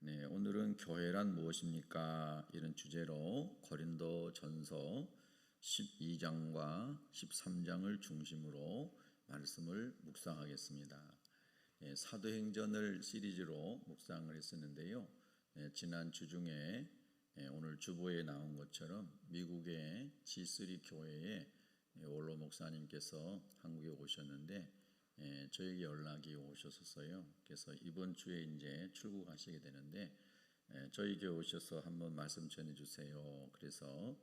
네, 오늘은 교회란 무엇입니까? 이런 주제로 고린도전서 12장과 13장을 중심으로 말씀을 묵상하겠습니다. 사도행전을 시리즈로 묵상을 했었는데요. 지난 주 중에 오늘 주보에 나온 것처럼 미국의 G3 교회에 원로 목사님께서 한국에 오셨는데 저에게 연락이 오셨었어요. 그래서 이번 주에 이제 출국하시게 되는데 저희 교회 오셔서 한번 말씀 전해 주세요. 그래서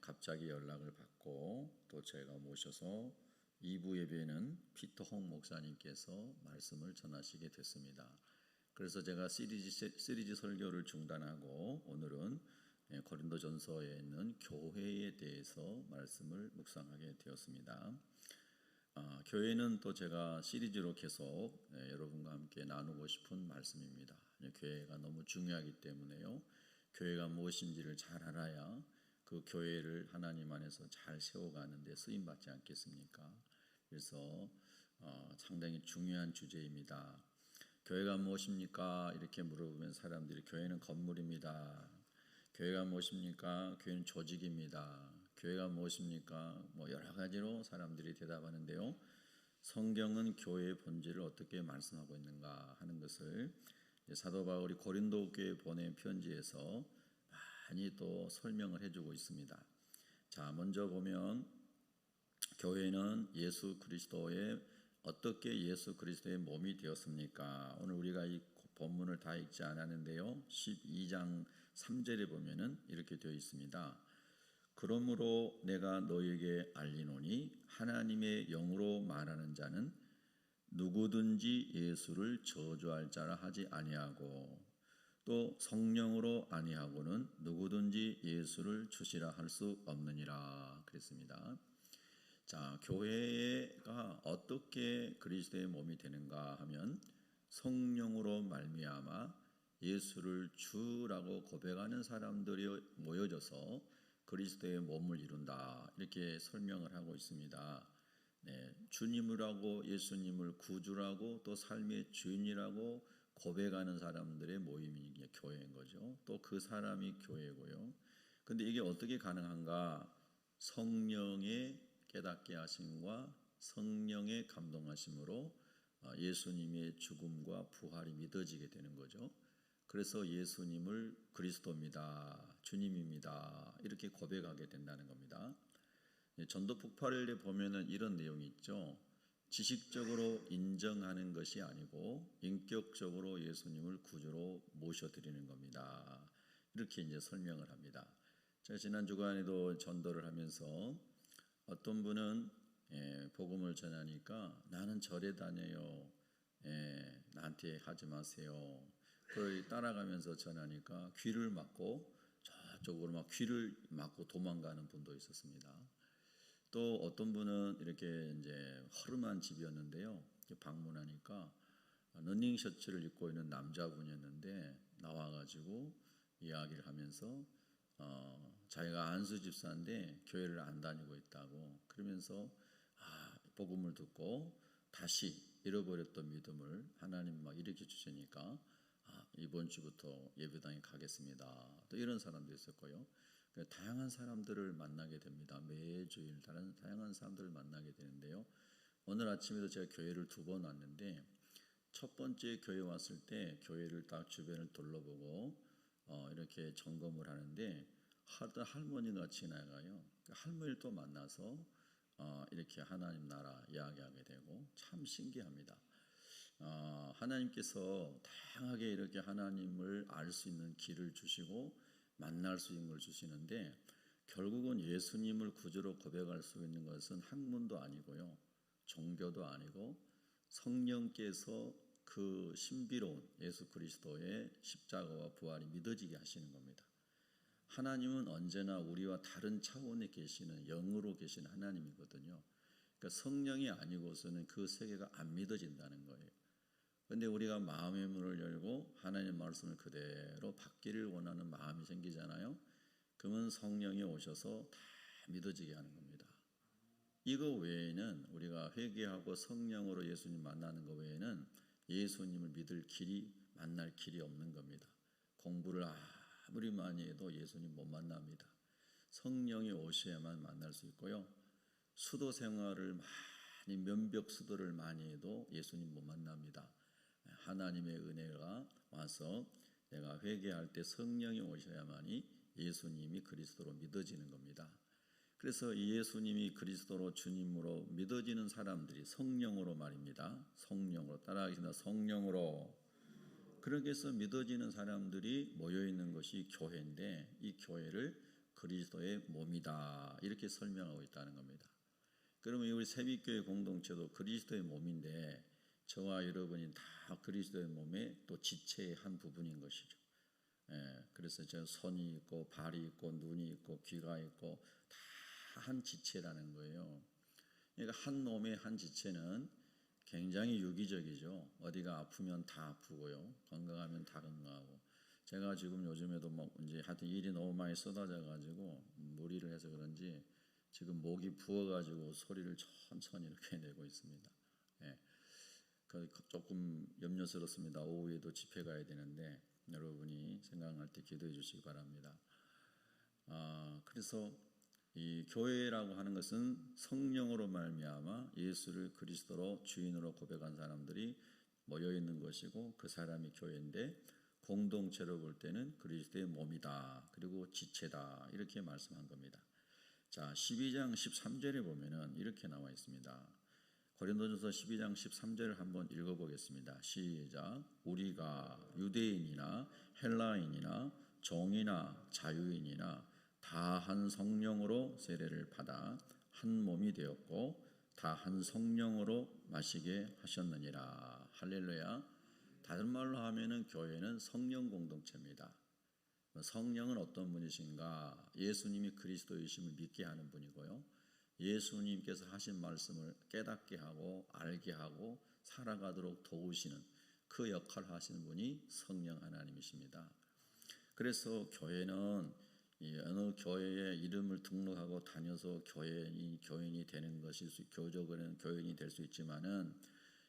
갑자기 연락을 받고 또 제가 모셔서 2부 예배는 피터 홍 목사님께서 말씀을 전하시게 됐습니다. 그래서 제가 시리즈 설교를 중단하고 오늘은 고린도전서에 있는 교회에 대해서 말씀을 묵상하게 되었습니다. 교회는 또 제가 시리즈로 계속 여러분과 함께 나누고 싶은 말씀입니다. 교회가 너무 중요하기 때문에요. 교회가 무엇인지를 잘 알아야 그 교회를 하나님 안에서 잘 세워가는 데 쓰임받지 않겠습니까? 그래서 상당히 중요한 주제입니다. 교회가 무엇입니까? 이렇게 물어보면 사람들이 교회는 건물입니다. 교회가 무엇입니까? 교회는 조직입니다. 교회가 무엇입니까? 여러 가지로 사람들이 대답하는데요. 성경은 교회의 본질을 어떻게 말씀하고 있는가 하는 것을 사도 바울이 고린도 교회에 보낸 편지에서 많이 또 설명을 해주고 있습니다. 자, 먼저 보면 교회는 예수 그리스도의 어떻게 예수 그리스도의 몸이 되었습니까? 오늘 우리가 이 본문을 다 읽지 않았는데요. 12장 3절에 보면은 이렇게 되어 있습니다. 그러므로 내가 너에게 알리노니 하나님의 영으로 말하는 자는 누구든지 예수를 저주할 자라 하지 아니하고 또 성령으로 아니하고는 누구든지 예수를 주시라 할 수 없느니라 그랬습니다. 자, 교회가 어떻게 그리스도의 몸이 되는가 하면 성령으로 말미암아 예수를 주라고 고백하는 사람들이 모여져서 그리스도의 몸을 이룬다 이렇게 설명을 하고 있습니다. 주님이라고 예수님을 구주라고 또 삶의 주인이라고 고백하는 사람들의 모임이 교회인 거죠. 또 그 사람이 교회고요. 근데 이게 어떻게 가능한가? 성령의 깨닫게 하심과 성령의 감동하심으로 예수님의 죽음과 부활이 믿어지게 되는 거죠. 그래서 예수님을 그리스도입니다, 주님입니다 이렇게 고백하게 된다는 겁니다. 전도 폭발에 보면은 이런 내용이 있죠. 지식적으로 인정하는 것이 아니고 인격적으로 예수님을 구주로 모셔드리는 겁니다. 이렇게 이제 설명을 합니다. 제가 지난 주간에도 전도를 하면서 어떤 분은 복음을 전하니까 나는 절에 다녀요. 나한테 하지 마세요. 그걸 따라가면서 전하니까 귀를 막고 저쪽으로 막 귀를 막고 도망가는 분도 있었습니다. 또 어떤 분은 이렇게 이제 허름한 집이었는데요. 방문하니까 러닝 셔츠를 입고 있는 남자분이었는데 나와가지고 이야기를 하면서 자기가 안수 집사인데 교회를 안 다니고 있다고 그러면서 복음을 듣고 다시 잃어버렸던 믿음을 하나님 막 일으켜 주시니까 이번 주부터 예배당에 가겠습니다. 또 이런 사람도 있었고요. 다양한 사람들을 만나게 됩니다. 매주일 다양한 사람들을 만나게 되는데요. 오늘 아침에도 제가 교회를 2번 왔는데 첫 번째 교회 왔을 때 교회를 딱 주변을 둘러보고 이렇게 점검을 하는데 할머니가 지나가요. 할머니를 또 만나서 이렇게 하나님 나라 이야기하게 되고 참 신기합니다. 하나님께서 다양하게 이렇게 하나님을 알 수 있는 길을 주시고 만날 수 있는 걸 주시는데 결국은 예수님을 구주로 고백할 수 있는 것은 학문도 아니고요. 종교도 아니고 성령께서 그 신비로운 예수 그리스도의 십자가와 부활이 믿어지게 하시는 겁니다. 하나님은 언제나 우리와 다른 차원에 계시는 영으로 계시는 하나님이거든요. 그러니까 성령이 아니고서는 그 세계가 안 믿어진다는 거예요. 그런데 우리가 마음의 문을 열고 하나님의 말씀을 그대로 받기를 원하는 마음이 생기잖아요. 그러면 성령이 오셔서 다 믿어지게 하는 겁니다. 이거 외에는 우리가 회개하고 성령으로 예수님 만나는 것 외에는 예수님을 믿을 길이 만날 길이 없는 겁니다. 공부를 아무리 많이 해도 예수님 못 만납니다. 성령이 오셔야만 만날 수 있고요. 수도 생활을 많이 면벽 수도를 많이 해도 예수님 못 만납니다. 하나님의 은혜가 와서 내가 회개할 때 성령이 오셔야만이 예수님이 그리스도로 믿어지는 겁니다. 그래서 이 예수님이 그리스도로 주님으로 믿어지는 사람들이 성령으로 말입니다. 성령으로 따라하겠습니다. 성령으로. 그렇게 해서 믿어지는 사람들이 모여있는 것이 교회인데 이 교회를 그리스도의 몸이다 이렇게 설명하고 있다는 겁니다. 그러면 우리 세빛교회 공동체도 그리스도의 몸인데 저와 여러분이 다 그리스도의 몸의 또 지체의 한 부분인 것이죠. 그래서 저 손이 있고 발이 있고 눈이 있고 귀가 있고 다 한 지체라는 거예요. 그러니까 한 몸의 한 지체는 굉장히 유기적이죠. 어디가 아프면 다 아프고요. 건강하면 다 건강하고. 제가 지금 요즘에도 뭐 이제 하여튼 일이 너무 많이 쏟아져 가지고 무리를 해서 그런지 지금 목이 부어 가지고 소리를 천천히 이렇게 내고 있습니다. 조금 염려스럽습니다. 오후에도 집회 가야 되는데 여러분이 생각할 때 기도해 주시기 바랍니다. 그래서 이 교회라고 하는 것은 성령으로 말미암아 예수를 그리스도로 주인으로 고백한 사람들이 모여 있는 것이고 그 사람이 교회인데 공동체로 볼 때는 그리스도의 몸이다. 그리고 지체다. 이렇게 말씀한 겁니다. 자, 12장 13절에 보면은 이렇게 나와 있습니다. 고린도전서 12장 13절을 한번 읽어보겠습니다. 시작. 우리가 유대인이나 헬라인이나 종이나 자유인이나 다 한 성령으로 세례를 받아 한 몸이 되었고 다 한 성령으로 마시게 하셨느니라. 할렐루야. 다른 말로 하면은 교회는 성령 공동체입니다. 성령은 어떤 분이신가? 예수님이 그리스도이심을 믿게 하는 분이고요. 예수님께서 하신 말씀을 깨닫게 하고 알게 하고 살아가도록 도우시는 그 역할을 하시는 분이 성령 하나님이십니다. 그래서 교회는 어느 교회에 이름을 등록하고 다녀서 교인이 되는 것일 수, 교적은 교인이 될 수 있지만은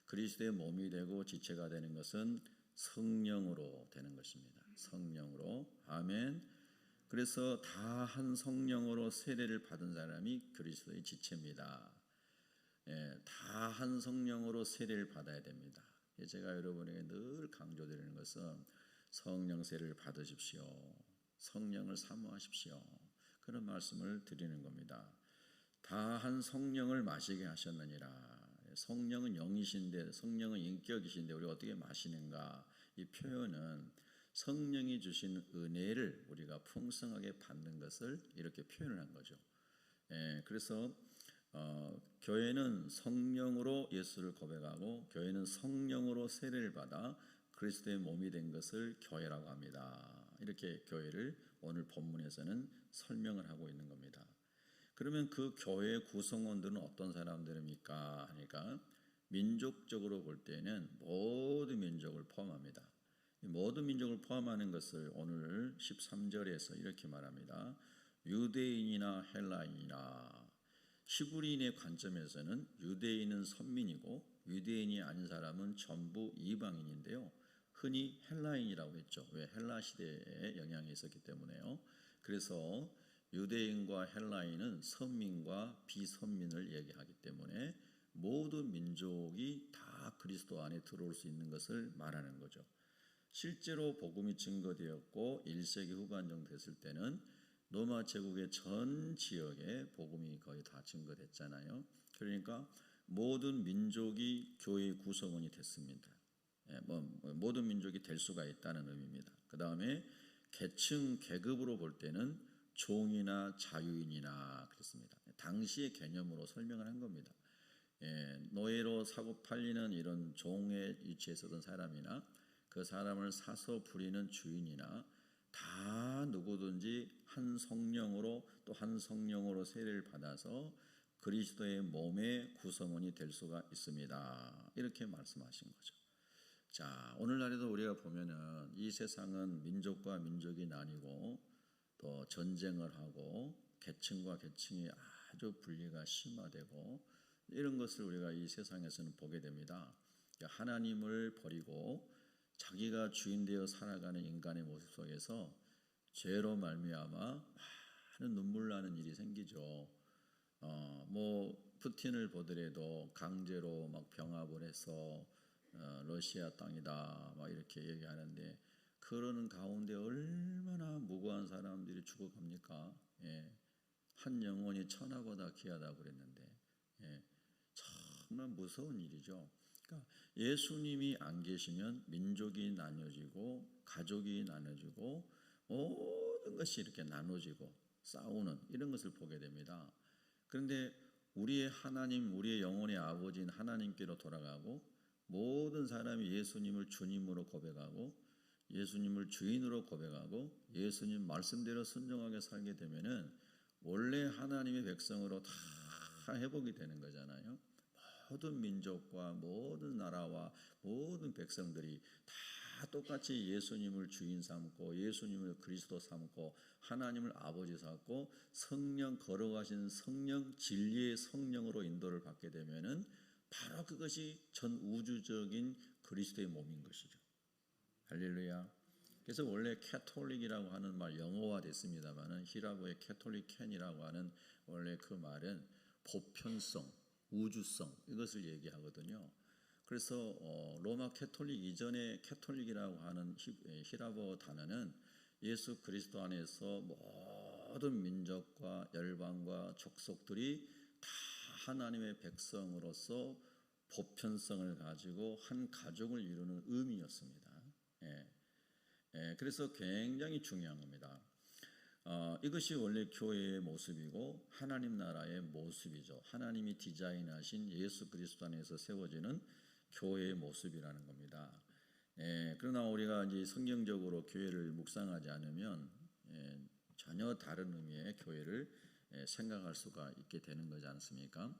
그리스도의 몸이 되고 지체가 되는 것은 성령으로 되는 것입니다. 성령으로. 아멘. 그래서 다 한 성령으로 세례를 받은 사람이 그리스도의 지체입니다. 다 한 성령으로 세례를 받아야 됩니다. 제가 여러분에게 늘 강조드리는 것은 성령 세례를 받으십시오. 성령을 사모하십시오. 그런 말씀을 드리는 겁니다. 다 한 성령을 마시게 하셨느니라. 성령은 영이신데 성령은 인격이신데 우리가 어떻게 마시는가? 이 표현은 성령이 주신 은혜를 우리가 풍성하게 받는 것을 이렇게 표현을 한 거죠. 그래서 교회는 성령으로 예수를 고백하고 교회는 성령으로 세례를 받아 그리스도의 몸이 된 것을 교회라고 합니다. 이렇게 교회를 오늘 본문에서는 설명을 하고 있는 겁니다. 그러면 그 교회의 구성원들은 어떤 사람들입니까? 하니까 민족적으로 볼 때는 모든 민족을 포함합니다. 모든 민족을 포함하는 것을 오늘 13절에서 이렇게 말합니다. 유대인이나 헬라인이나. 히브리인의 관점에서는 유대인은 선민이고 유대인이 아닌 사람은 전부 이방인인데요. 흔히 헬라인이라고 했죠. 왜? 헬라 시대에 영향이 있었기 때문에요. 그래서 유대인과 헬라인은 선민과 비선민을 얘기하기 때문에 모든 민족이 다 그리스도 안에 들어올 수 있는 것을 말하는 거죠. 실제로 복음이 증거되었고 1세기 후반정 됐을 때는 로마 제국의 전 지역에 복음이 거의 다 증거됐잖아요. 그러니까 모든 민족이 교회의 구성원이 됐습니다. 모든 민족이 될 수가 있다는 의미입니다. 그 다음에 계층, 계급으로 볼 때는 종이나 자유인이나 그렇습니다. 당시의 개념으로 설명을 한 겁니다. 노예로 사고 팔리는 이런 종의 위치에 서던 사람이나 그 사람을 사서 부리는 주인이나 다 누구든지 한 성령으로 또 한 성령으로 세례를 받아서 그리스도의 몸의 구성원이 될 수가 있습니다. 이렇게 말씀하신 거죠. 자, 오늘날에도 우리가 보면은 이 세상은 민족과 민족이 나뉘고 또 전쟁을 하고 계층과 계층이 아주 분리가 심화되고 이런 것을 우리가 이 세상에서는 보게 됩니다. 하나님을 버리고 자기가 주인 되어 살아가는 인간의 모습 속에서 죄로 말미암아 많은 눈물 나는 일이 생기죠. 뭐 푸틴을 보더라도 강제로 막 병합을 해서 러시아 땅이다 막 이렇게 얘기하는데, 그러는 가운데 얼마나 무고한 사람들이 죽어갑니까? 예. 한 영혼이 천하보다 귀하다고 그랬는데, 예. 정말 무서운 일이죠. 그러니까 예수님이 안 계시면 민족이 나눠지고 가족이 나눠지고 모든 것이 이렇게 나눠지고 싸우는 이런 것을 보게 됩니다. 그런데 우리의 하나님, 우리의 영혼의 아버지인 하나님께로 돌아가고 모든 사람이 예수님을 주님으로 고백하고 예수님을 주인으로 고백하고 예수님 말씀대로 순종하게 살게 되면은 원래 하나님의 백성으로 다 회복이 되는 거잖아요. 모든 민족과 모든 나라와 모든 백성들이 다 똑같이 예수님을 주인 삼고 예수님을 그리스도 삼고 하나님을 아버지 삼고 성령 걸어가신 성령 진리의 성령으로 인도를 받게 되면은 바로 그것이 전 우주적인 그리스도의 몸인 것이죠. 할렐루야. 그래서 원래 캐톨릭이라고 하는 말 영어화 됐습니다만은 히라보의 캐톨릭켄이라고 하는 원래 그 말은 보편성, 우주성 이것을 얘기하거든요. 그래서 로마 캐톨릭 이전의 캐톨릭이라고 하는 히라보 단어는 예수 그리스도 안에서 모든 민족과 열방과 족속들이 다 하나님의 백성으로서 보편성을 가지고 한 가족을 이루는 의미였습니다. 그래서 굉장히 중요한 겁니다. 이것이 원래 교회의 모습이고 하나님 나라의 모습이죠. 하나님이 디자인하신 예수 그리스도 안에서 세워지는 교회의 모습이라는 겁니다. 그러나 우리가 이제 성경적으로 교회를 묵상하지 않으면 전혀 다른 의미의 교회를 생각할 수가 있게 되는 거지 않습니까?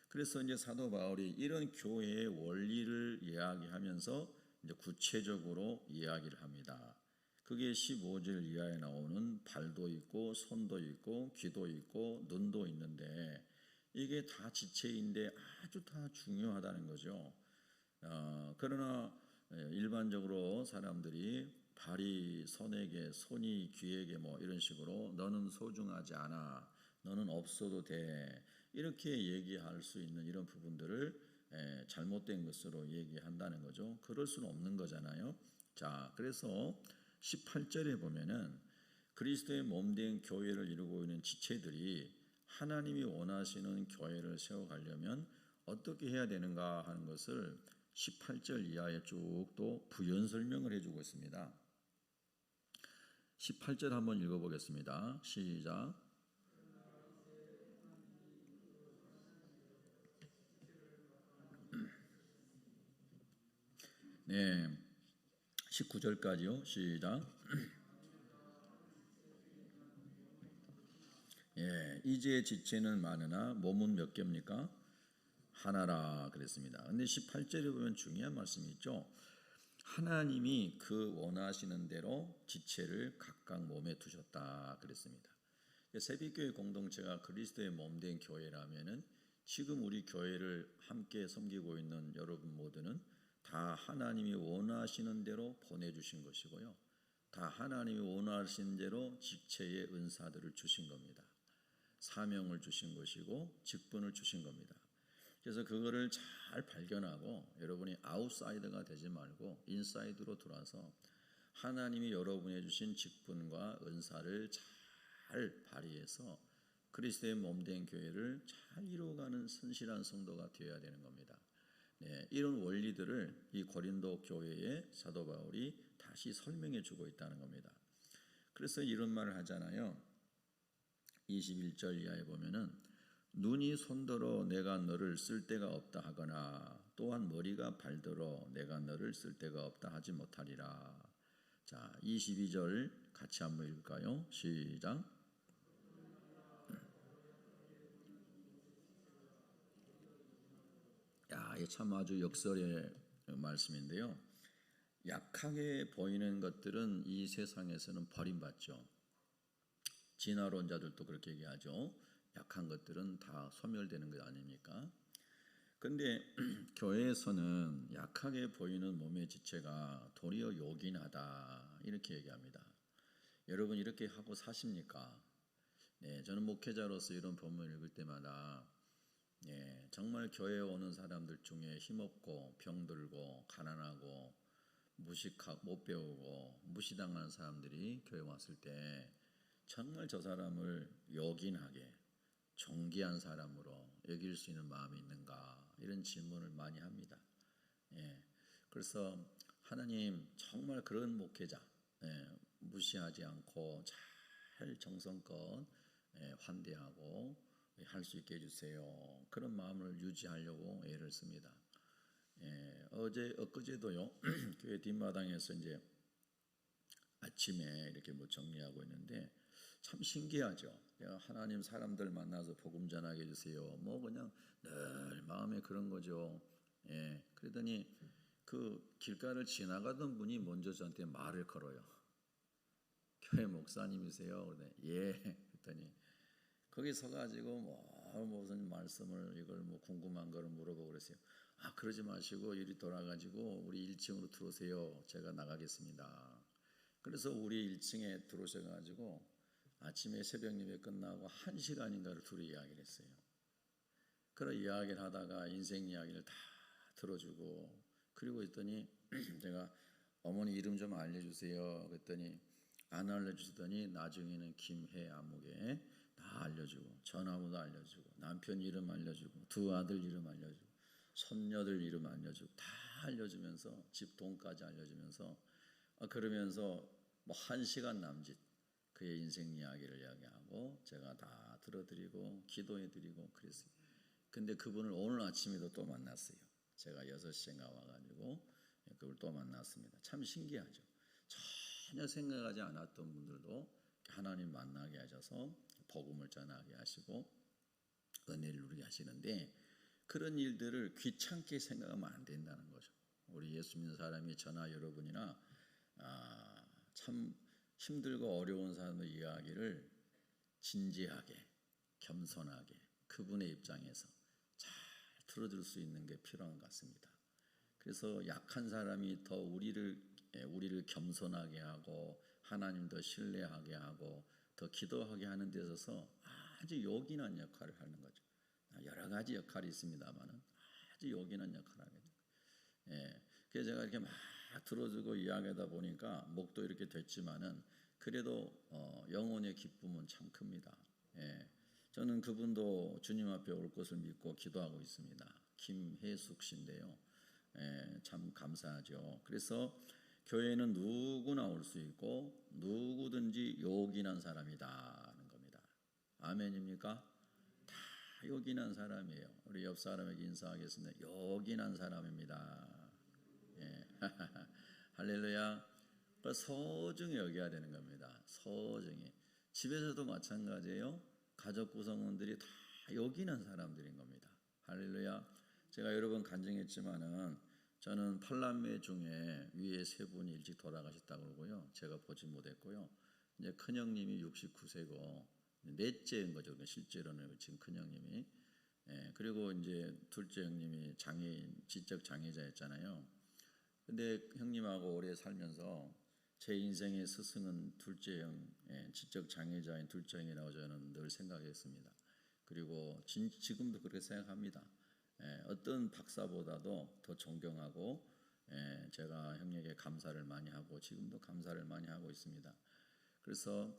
그래서 이제 사도 바울이 이런 교회의 원리를 이야기하면서 이제 구체적으로 이야기를 합니다. 그게 15절 이하에 나오는 발도 있고 손도 있고 귀도 있고 눈도 있는데 이게 다 지체인데 아주 다 중요하다는 거죠. 그러나 일반적으로 사람들이 발이 손에게, 손이 귀에게 뭐 이런 식으로 너는 소중하지 않아, 너는 없어도 돼 이렇게 얘기할 수 있는 이런 부분들을 잘못된 것으로 얘기한다는 거죠. 그럴 수는 없는 거잖아요. 자, 그래서 18절에 보면은 그리스도의 몸된 교회를 이루고 있는 지체들이 하나님이 원하시는 교회를 세워가려면 어떻게 해야 되는가 하는 것을 18절 이하에 쭉 또 부연 설명을 해주고 있습니다. 18절 한번 읽어보겠습니다. 시작. 네, 19절까지요. 시작. 이제 지체는 많으나 몸은 몇 개입니까? 하나라 그랬습니다. 근데 18절에 보면 중요한 말씀이 있죠. 하나님이 그 원하시는 대로 지체를 각각 몸에 두셨다 그랬습니다. 새빛교회 공동체가 그리스도의 몸된 교회라면은 지금 우리 교회를 함께 섬기고 있는 여러분 모두는 다 하나님이 원하시는 대로 보내주신 것이고요. 다 하나님이 원하신 대로 지체의 은사들을 주신 겁니다. 사명을 주신 것이고 직분을 주신 겁니다. 그래서 그거를 잘 발견하고 여러분이 아웃사이더가 되지 말고 인사이드로 들어와서 하나님이 여러분에 주신 직분과 은사를 잘 발휘해서 그리스도의 몸된 교회를 잘 이루어가는 성실한 성도가 되어야 되는 겁니다. 이런 원리들을 이 고린도 교회의 사도 바울이 다시 설명해 주고 있다는 겁니다. 그래서 이런 말을 하잖아요. 21절 이하에 보면은 눈이 손더러 내가 너를 쓸 데가 없다 하거나 또한 머리가 발더러 내가 너를 쓸 데가 없다 하지 못하리라. 자, 22절 같이 한번 읽을까요? 시작. 이게 참 아주 역설의 말씀인데요. 약하게 보이는 것들은 이 세상에서는 버림받죠. 진화론자들도 그렇게 얘기하죠. 약한 것들은 다 소멸되는 것 아닙니까? 근데 교회에서는 약하게 보이는 몸의 지체가 도리어 요긴하다 이렇게 얘기합니다. 여러분 이렇게 하고 사십니까? 네, 저는 목회자로서 이런 본문을 읽을 때마다 정말 교회에 오는 사람들 중에 힘없고 병들고 가난하고 무식하고 못 배우고 무시당하는 사람들이 교회 왔을 때 정말 저 사람을 요긴하게 존귀한 사람으로 여길 수 있는 마음이 있는가 이런 질문을 많이 합니다. 그래서 하나님 정말 그런 목회자 무시하지 않고 잘 정성껏 환대하고 할 수 있게 해주세요. 그런 마음을 유지하려고 애를 씁니다. 엊그제도요 교회 뒷마당에서 이제 아침에 이렇게 뭐 정리하고 있는데 참 신기하죠. 내가 하나님 사람들 만나서 복음 전하게 해주세요. 뭐 그냥 늘 마음에 그런 거죠. 그러더니 그 길가를 지나가던 분이 먼저 저한테 말을 걸어요. 교회 목사님이세요? 그래 예. 그랬더니 거기 서가지고 무슨 말씀을 이걸 뭐 궁금한 거를 물어보고 그랬어요. 아 그러지 마시고 이리 돌아가지고 우리 1층으로 들어오세요. 제가 나가겠습니다. 그래서 우리 1층에 들어오셔가지고 아침에 새벽 예배 끝나고 1시간인가를 둘이 이야기를 했어요. 그런 이야기를 하다가 인생 이야기를 다 들어주고 그리고 했더니 제가 어머니 이름 좀 알려주세요. 그랬더니 안 알려주시더니 나중에는 김해 아무개 다 알려주고 전화번호 알려주고 남편 이름 알려주고 두 아들 이름 알려주고 손녀들 이름 알려주고 다 알려주면서 집 돈까지 알려주면서 그러면서 뭐 1시간 남짓 그의 인생 이야기를 이야기하고 제가 다 들어드리고 기도해드리고 그랬어요. 근데 그분을 오늘 아침에도 또 만났어요. 제가 6시인가 와가지고 그걸 또 만났습니다. 참 신기하죠. 전혀 생각하지 않았던 분들도 하나님 만나게 하셔서 복음을 전하게 하시고 은혜를 누리게 하시는데 그런 일들을 귀찮게 생각하면 안 된다는 거죠. 우리 예수 믿는 사람이 저나 여러분이나 참 힘들고 어려운 사람의 이야기를 진지하게 겸손하게 그분의 입장에서 잘 들어줄 수 있는 게 필요한 것 같습니다. 그래서 약한 사람이 더 우리를 겸손하게 하고 하나님 더 신뢰하게 하고 더 기도하게 하는 데 있어서 아주 요긴한 역할을 하는 거죠. 여러 가지 역할이 있습니다만은 아주 요긴한 역할을 하게 돼요. 그래서 제가 이렇게 막 들어주고 이야기하다 보니까 목도 이렇게 됐지만은 그래도 영혼의 기쁨은 참 큽니다. 저는 그분도 주님 앞에 올 것을 믿고 기도하고 있습니다. 김혜숙 씨인데요. 참 감사하죠. 그래서 교회는 누구나 올 수 있고 누구든지 요긴한 사람이다는 겁니다. 아멘입니까? 다 요긴한 사람이에요. 우리 옆 사람에게 인사하겠습니다. 요긴한 사람입니다. 할렐루야. 소중히 여겨야 되는 겁니다. 소중히. 집에서도 마찬가지예요. 가족 구성원들이 다 요긴한 사람들인 겁니다. 할렐루야. 제가 여러 번 간증했지만은 저는 8남매 중에 위에 3분이 일찍 돌아가셨다고 그러고요. 제가 보지 못했고요. 이제 큰형님이 69세고 넷째인 거죠. 실제로는 지금 큰형님이. 그리고 이제 둘째 형님이 장애인, 지적 장애자였잖아요. 근데 형님하고 오래 살면서 제 인생의 스승은 둘째 형, 지적 장애자인 둘째 형이라고 저는 늘 생각했습니다. 그리고 지금도 그렇게 생각합니다. 어떤 박사보다도 더 존경하고 제가 형에게 감사를 많이 하고 지금도 감사를 많이 하고 있습니다. 그래서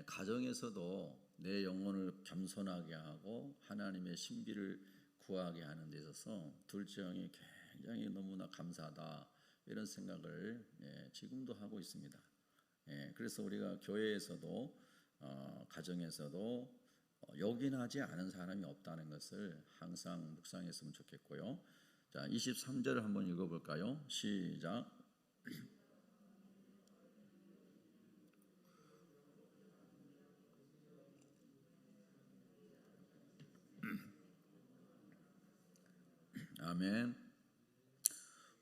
가정에서도 내 영혼을 겸손하게 하고 하나님의 신비를 구하게 하는 데 있어서 둘째 형이 굉장히 너무나 감사하다 이런 생각을 지금도 하고 있습니다. 그래서 우리가 교회에서도 가정에서도 요긴하지 않은 사람이 없다는 것을 항상 묵상했으면 좋겠고요. 자, 23절을 한번 읽어볼까요? 시작. 아멘.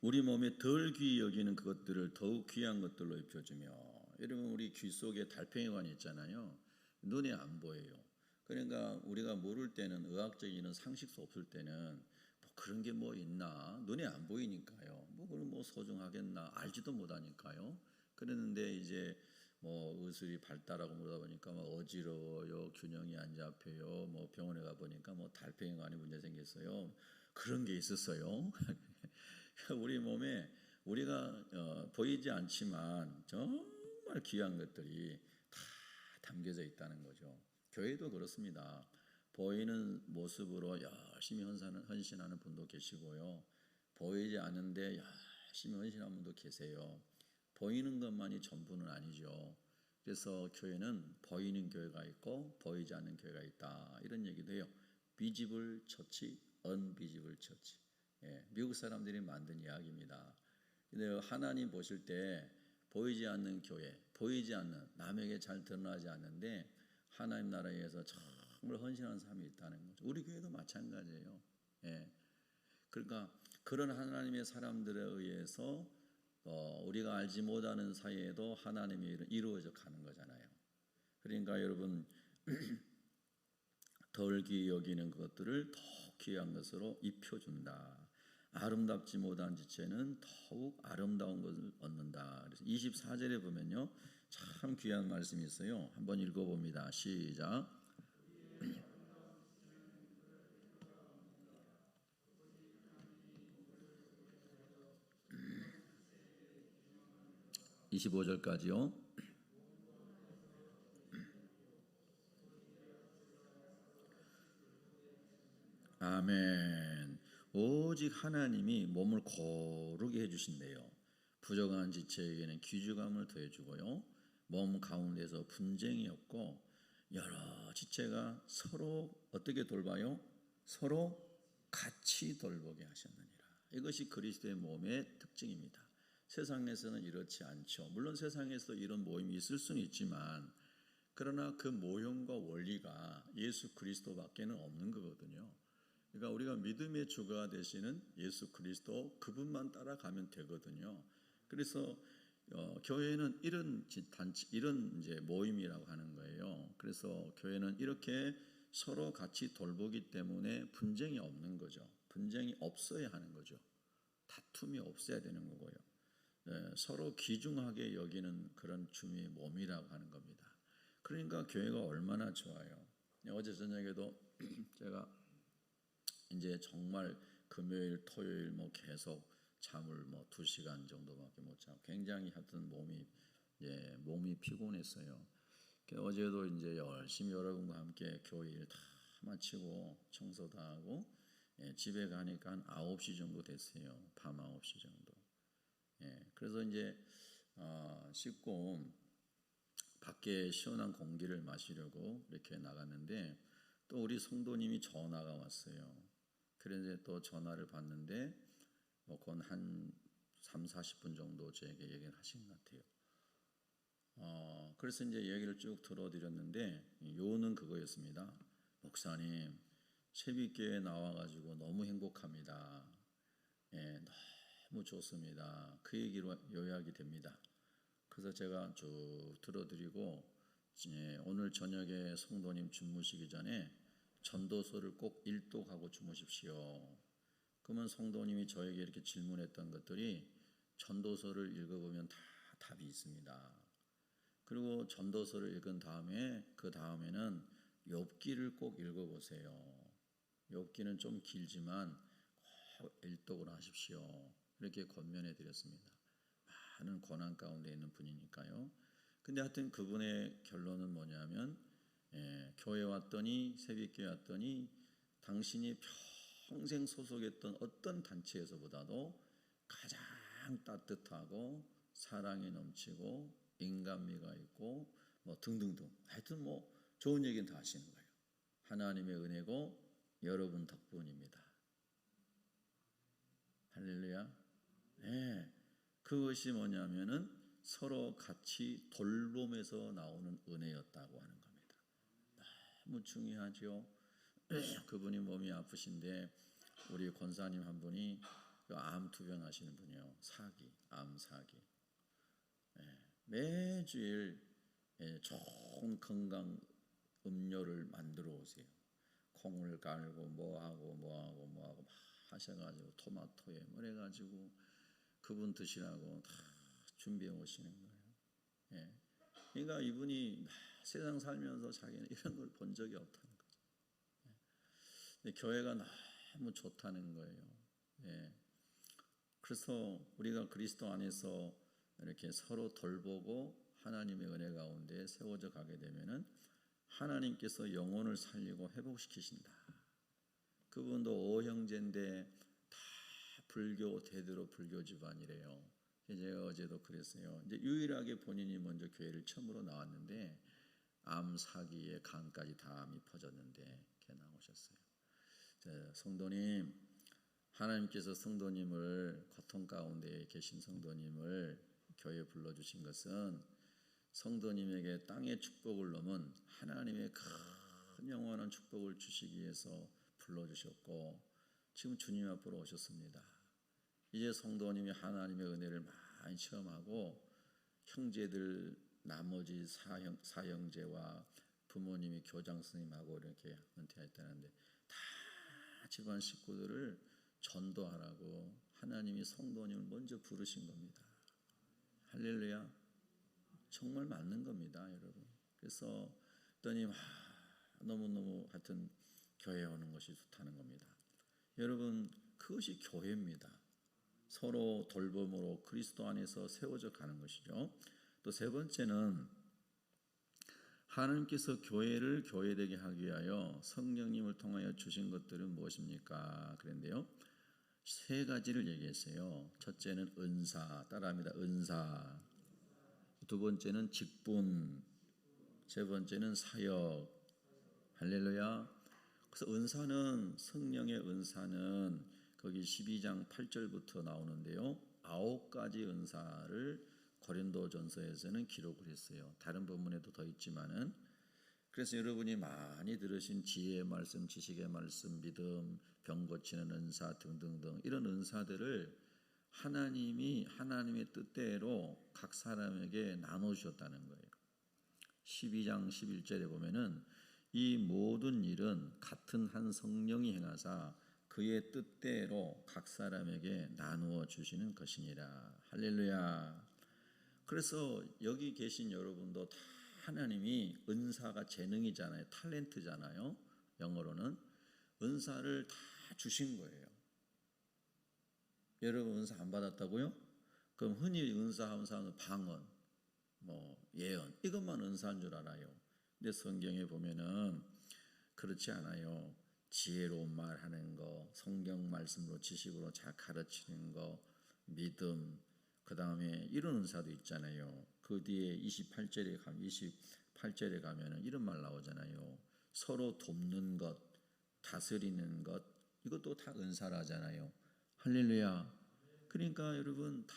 우리 몸에 덜 귀히 여기는 그것들을 더욱 귀한 것들로 입혀주며 여러분 우리 귀 속에 달팽이관이 있잖아요. 눈에 안 보여요. 그러니까 우리가 모를 때는 의학적인 상식도 없을 때는 그런 게 뭐 있나? 눈에 안 보이니까요. 뭐 그걸 뭐 소중하겠나? 알지도 못하니까요. 그랬는데 이제 뭐 의술이 발달하고 그러다 보니까 뭐 어지러워요, 균형이 안 잡혀요. 뭐 병원에 가 보니까 뭐 달팽이관에 문제 생겼어요. 그런 게 있었어요. 우리 몸에 우리가 보이지 않지만 정말 귀한 것들이 다 담겨져 있다는 거죠. 교회도 그렇습니다. 보이는 모습으로 열심히 헌신하는 분도 계시고요. 보이지 않는데 열심히 헌신하는 분도 계세요. 보이는 것만이 전부는 아니죠. 그래서 교회는 보이는 교회가 있고 보이지 않는 교회가 있다. 이런 얘기도 해요. 비지블 처치, 언비지블 처치. 미국 사람들이 만든 이야기입니다. 근데 하나님 보실 때 보이지 않는 교회, 보이지 않는 남에게 잘 드러나지 않는데 하나님 나라에서 정말 헌신하는 사람이 있다는 거죠. 우리 교회도 마찬가지예요. 그러니까 그런 하나님의 사람들에 의해서 우리가 알지 못하는 사이에도 하나님이 이루어져 가는 거잖아요. 그러니까 여러분 덜 귀히 여기는 것들을 더 귀한 것으로 입혀준다. 아름답지 못한 지체는 더욱 아름다운 것을 얻는다. 그래서 24절에 보면요, 참 귀한 말씀이 있어요. 한번 읽어봅니다. 시작. 25절까지요. 아멘. 오직 하나님이 몸을 거룩히 해주신대요. 부족한 지체에게는 귀주감을 더해주고요. 몸 가운데서 분쟁이 없고 여러 지체가 서로 어떻게 돌봐요? 서로 같이 돌보게 하셨느니라. 이것이 그리스도의 몸의 특징입니다. 세상에서는 이렇지 않죠. 물론 세상에서 이런 모임이 있을 수는 있지만 그러나 그 모형과 원리가 예수 그리스도밖에는 없는 거거든요. 그러니까 우리가 믿음의 주가 되시는 예수 그리스도 그분만 따라가면 되거든요. 그래서 교회는 이런 단체, 이런 이제 모임이라고 하는 거예요. 그래서 교회는 이렇게 서로 같이 돌보기 때문에 분쟁이 없는 거죠. 분쟁이 없어야 하는 거죠. 다툼이 없어야 되는 거고요. 서로 귀중하게 여기는 그런 주님의 몸이라고 하는 겁니다. 그러니까 교회가 얼마나 좋아요. 어제 저녁에도 제가 이제 정말 금요일, 토요일 뭐 계속 잠을 뭐 2시간 정도밖에 못 자고 굉장히 하여튼 몸이 피곤했어요. 어제도 이제 열심히 여러분과 함께 교회 일 다 마치고 청소 다 하고 집에 가니까 한 9시 정도 됐어요. 밤 9시 정도. 그래서 이제 씻고 밖에 시원한 공기를 마시려고 이렇게 나갔는데 또 우리 성도님이 전화가 왔어요. 그래서 또 전화를 받는데 그건 한 3, 40분 정도 저에게 얘기를 하신 것 같아요. 그래서 이제 얘기를 쭉 들어드렸는데 요는 그거였습니다. 목사님, 새벽교회 나와가지고 너무 행복합니다. 너무 좋습니다. 그 얘기로 요약이 됩니다. 그래서 제가 쭉 들어드리고 오늘 저녁에 성도님 주무시기 전에 전도서를 꼭 일독하고 주무십시오. 그러면 성도님이 저에게 이렇게 질문했던 것들이 전도서를 읽어보면 다 답이 있습니다. 그리고 전도서를 읽은 다음에 그 다음에는 욥기를 꼭 읽어보세요. 욥기는 좀 길지만 꼭 일독을 하십시오. 이렇게 권면해 드렸습니다. 많은 고난 가운데 있는 분이니까요. 근데 하여튼 그분의 결론은 뭐냐면 교회 왔더니 새벽교회 왔더니 당신이 평생 소속했던 어떤 단체에서보다도 가장 따뜻하고 사랑이 넘치고 인간미가 있고 뭐 등등등 하여튼 뭐 좋은 얘기는 다 하시는 거예요. 하나님의 은혜고 여러분 덕분입니다. 할렐루야. 그것이 뭐냐면은 서로 같이 돌봄에서 나오는 은혜였다고 하는 겁니다. 너무 중요하죠. 그분이 몸이 아프신데 우리 권사님 한 분이 암 투병하시는 분이요. 암 사기. 매주일 좋은 건강 음료를 만들어 오세요. 콩을 갈고 뭐하고 막 하셔가지고 토마토에 뭘 해가지고 그분 드시라고 다 준비해 오시는 거예요. 예. 그러니까 이분이 세상 살면서 자기는 이런 걸 본 적이 없다는 거죠. 예. 교회가 너무 좋다는 거예요. 예. 그래서 우리가 그리스도 안에서 이렇게 서로 돌보고 하나님의 은혜 가운데 세워져 가게 되면은 하나님께서 영혼을 살리고 회복시키신다. 그분도 오형제인데 다 불교 대대로 불교 집안이래요. 제가 어제도 그랬어요. 이제 유일하게 본인이 먼저 교회를 처음으로 나왔는데 암 사기에 간까지 다 암이 퍼졌는데 이렇게 나오셨어요. 성도님, 하나님께서 성도님을 고통 가운데 계신 성도님을 교회에 불러주신 것은 성도님에게 땅의 축복을 넘은 하나님의 큰 영원한 축복을 주시기 위해서 불러주셨고 지금 주님 앞으로 오셨습니다. 이제 성도님이 하나님의 은혜를 많이 체험하고 형제들 나머지 사형제와 부모님이 교장 선생님하고 이렇게 은퇴했다는데 다 집안 식구들을 전도하라고 하나님이 성도님을 먼저 부르신 겁니다. 할렐루야. 정말 맞는 겁니다, 여러분. 그래서 또님 너무너무 하여튼 교회에 오는 것이 좋다는 겁니다. 여러분, 그것이 교회입니다. 서로 돌봄으로 그리스도 안에서 세워져 가는 것이죠. 또 세 번째는 하나님께서 교회를 교회되게 하기 위하여 성령님을 통하여 주신 것들은 무엇입니까? 그런데요, 세 가지를 얘기했어요. 첫째는 은사, 따라합니다. 은사. 두 번째는 직분, 세 번째는 사역. 할렐루야. 그래서 은사는 성령의 은사는 거기 12장 8절부터 나오는데요. 9가지 은사를 고린도전서에서는 기록을 했어요. 다른 본문에도 더 있지만은 그래서 여러분이 많이 들으신 지혜의 말씀, 지식의 말씀, 믿음, 병 고치는 은사 등등등 이런 은사들을 하나님이 하나님의 뜻대로 각 사람에게 나눠주셨다는 거예요. 12장 11절에 보면은 이 모든 일은 같은 한 성령이 행하사 그의 뜻대로 각 사람에게 나누어 주시는 것이니라. 할렐루야. 그래서 여기 계신 여러분도 다 하나님이 은사가 재능이잖아요. 탤런트잖아요. 영어로는 은사를 다 주신 거예요. 여러분 은사 안 받았다고요? 그럼 흔히 은사하면 사람은 방언, 예언 이것만 은사인 줄 알아요. 근데 성경에 보면은 그렇지 않아요. 지혜로운 말하는 거, 성경 말씀으로 지식으로 잘 가르치는 거, 믿음, 그 다음에 이런 은사도 있잖아요. 그 뒤에 28절에 가면은 이런 말 나오잖아요. 서로 돕는 것, 다스리는 것, 이것도 다 은사라잖아요. 할렐루야. 그러니까 여러분 다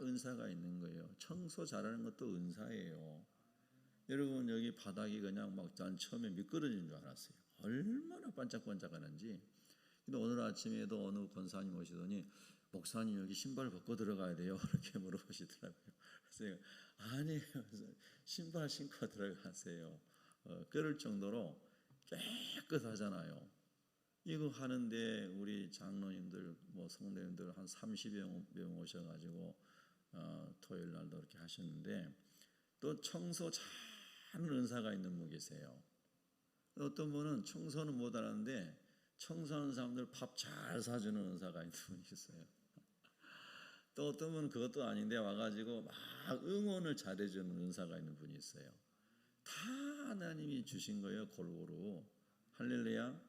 은사가 있는 거예요. 청소 잘하는 것도 은사예요. 여러분 여기 바닥이 그냥 난 처음에 미끄러진 줄 알았어요. 얼마나 반짝반짝하는지. 근데 오늘 아침에도 어느 권사님 오시더니 목사님 여기 신발 벗고 들어가야 돼요. 이렇게 물어보시더라고요. 그래서 아니에요. 신발 신고 들어가세요. 그럴 정도로 깨끗하잖아요. 이거 하는데 우리 장로님들, 성도님들 한 30여 명 오셔가지고 토요일 날도 이렇게 하셨는데 또 청소 잘하는 은사가 있는 분 계세요. 어떤 분은 청소는 못하는데 청소하는 사람들 밥 잘 사주는 은사가 있는 분이 있어요. 또 어떤 분은 그것도 아닌데 와가지고 막 응원을 잘해주는 은사가 있는 분이 있어요. 다 하나님이 주신 거예요. 골고루. 할렐루야.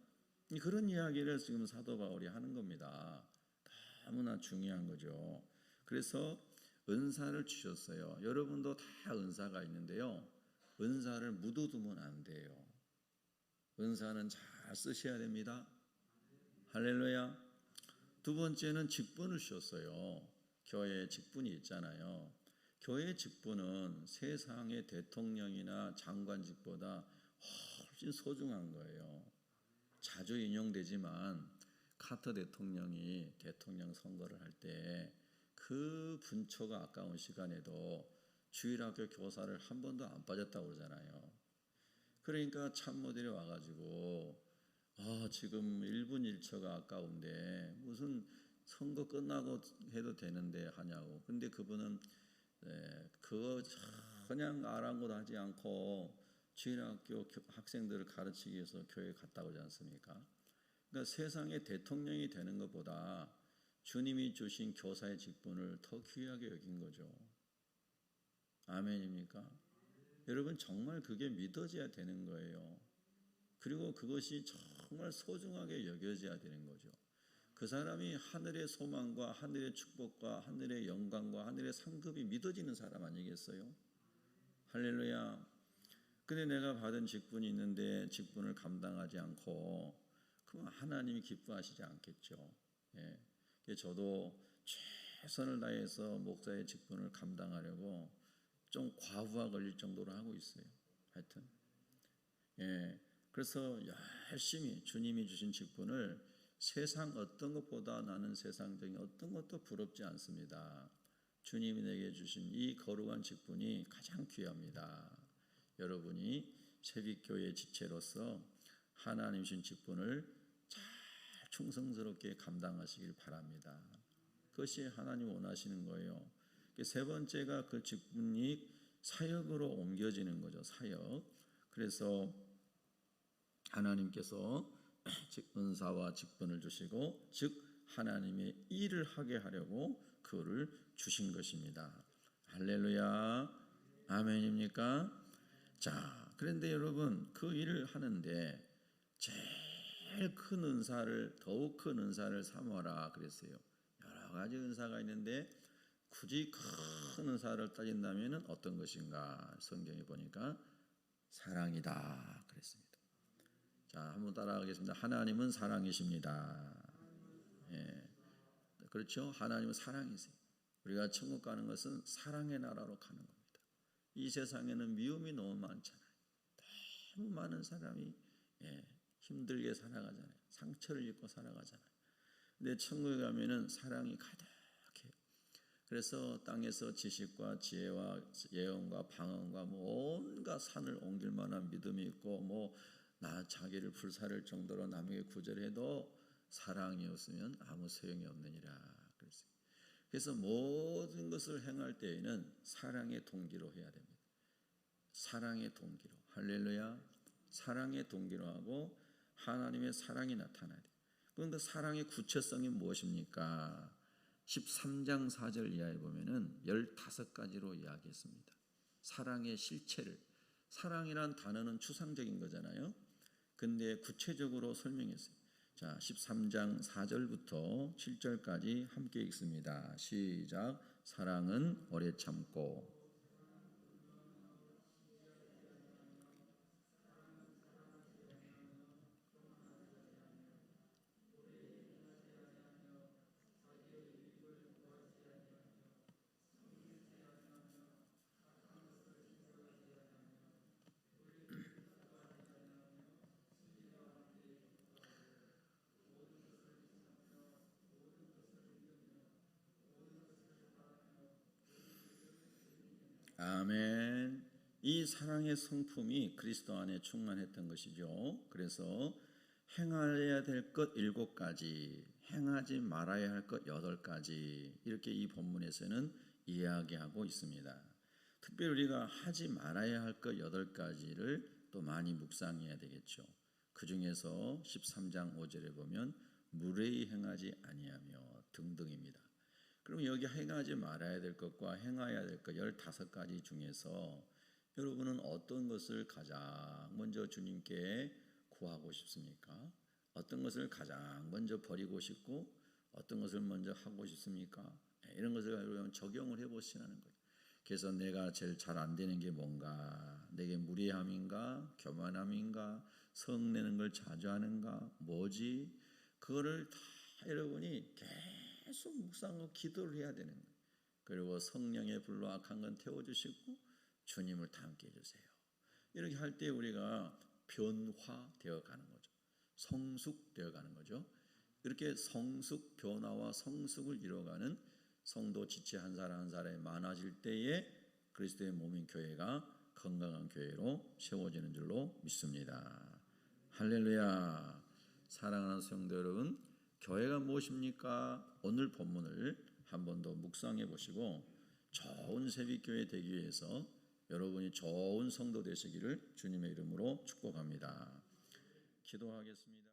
그런 이야기를 지금 사도 바울이 하는 겁니다. 너무나 중요한 거죠. 그래서 은사를 주셨어요. 여러분도 다 은사가 있는데요. 은사를 묻어두면 안 돼요. 은사는 잘 쓰셔야 됩니다. 할렐루야. 두 번째는 직분을 주셨어요. 교회에 직분이 있잖아요. 교회 직분은 세상의 대통령이나 장관직보다 훨씬 소중한 거예요. 자주 인용되지만 카터 대통령이 대통령 선거를 할 때 그 분초가 아까운 시간에도 주일학교 교사를 한 번도 안 빠졌다고 그러잖아요. 그러니까 참모들이 와가지고 지금 1분 1초가 아까운데 무슨 선거 끝나고 해도 되는데 하냐고. 근데 그분은 그거 그냥 아랑곳하지 않고 주일학교 학생들을 가르치기 위해서 교회에 갔다 오지 않습니까? 그러니까 세상의 대통령이 되는 것보다 주님이 주신 교사의 직분을 더 귀하게 여긴 거죠. 아멘입니까? 여러분 정말 그게 믿어져야 되는 거예요. 그리고 그것이 정말 소중하게 여겨져야 되는 거죠. 그 사람이 하늘의 소망과 하늘의 축복과 하늘의 영광과 하늘의 상급이 믿어지는 사람 아니겠어요? 할렐루야. 근데 내가 받은 직분이 있는데 직분을 감당하지 않고 그럼 하나님이 기뻐하시지 않겠죠. 예. 저도 최선을 다해서 목사의 직분을 감당하려고 좀 과부하 걸릴 정도로 하고 있어요. 하여튼 그래서 열심히 주님이 주신 직분을 세상 어떤 것보다 나는 세상적인 어떤 것도 부럽지 않습니다. 주님이 내게 주신 이 거룩한 직분이 가장 귀합니다. 여러분이 새빛교회 지체로서 하나님 주신 직분을 잘 충성스럽게 감당하시길 바랍니다. 그것이 하나님 원하시는 거예요. 세 번째가 그 직분이 사역으로 옮겨지는 거죠. 사역. 그래서 하나님께서 은사와 직분을 주시고 즉 하나님의 일을 하게 하려고 그를 주신 것입니다. 할렐루야. 아멘입니까? 자, 그런데 여러분 그 일을 하는데 제일 큰 은사를 더욱 큰 은사를 삼어라 그랬어요. 여러 가지 은사가 있는데 굳이 큰 은사를 따진다면 어떤 것인가? 성경에 보니까 사랑이다 그랬습니다. 자, 한번 따라하겠습니다. 하나님은 사랑이십니다. 그렇죠? 하나님은 사랑이세요. 우리가 천국 가는 것은 사랑의 나라로 가는 겁니다. 이 세상에는 미움이 너무 많잖아요. 너무 많은 사람이 힘들게 살아가잖아요. 상처를 입고 살아가잖아요. 근데 천국에 가면은 사랑이 가득해요. 그래서 땅에서 지식과 지혜와 예언과 방언과 온갖 산을 옮길 만한 믿음이 있고 나 자기를 불사를 정도로 남에게 구절해도 사랑이 없으면 아무 소용이 없느니라 그랬어요. 그래서 모든 것을 행할 때에는 사랑의 동기로 해야 됩니다. 사랑의 동기로. 할렐루야. 사랑의 동기로 하고 하나님의 사랑이 나타나야 돼요. 그런데 사랑의 구체성이 무엇입니까? 13장 4절 이하에 보면은 15가지로 이야기했습니다. 사랑의 실체를. 사랑이란 단어는 추상적인 거잖아요. 근데 구체적으로 설명했어요. 자, 13장 4절부터 7절까지 함께 읽습니다. 시작. 사랑은 오래 참고 아멘. 이 사랑의 성품이 그리스도 안에 충만했던 것이죠. 그래서 행해야 될 것 7가지, 행하지 말아야 할 것 8가지 이렇게 이 본문에서는 이야기하고 있습니다. 특별히 우리가 하지 말아야 할 것 8가지를 또 많이 묵상해야 되겠죠. 그 중에서 13장 5절에 보면 무례히 행하지 아니하며 등등입니다. 그럼 여기 행하지 말아야 될 것과 행해야 될 것 15가지 중에서 여러분은 어떤 것을 가장 먼저 주님께 구하고 싶습니까? 어떤 것을 가장 먼저 버리고 싶고 어떤 것을 먼저 하고 싶습니까? 이런 것을 여러분 적용을 해보시라는 거예요. 그래서 내가 제일 잘 안 되는 게 뭔가? 내게 무례함인가? 교만함인가? 성내는 걸 자주 하는가? 뭐지? 그거를 다 여러분이 계속 묵상하고 기도를 해야 되는 거예요. 그리고 성령의 불로 악한 건 태워주시고 주님을 닮게 해주세요. 이렇게 할 때 우리가 변화되어 가는 거죠. 성숙되어 가는 거죠. 이렇게 성숙, 변화와 성숙을 이뤄가는 성도 지체 한 사람 한 사람이 많아질 때에 그리스도의 몸인 교회가 건강한 교회로 세워지는 줄로 믿습니다. 할렐루야. 사랑하는 성도 여러분, 교회가 무엇입니까? 오늘 본문을 한 번 더 묵상해 보시고 좋은 새벽교회 되기 위해서 여러분이 좋은 성도 되시기를 주님의 이름으로 축복합니다. 기도하겠습니다.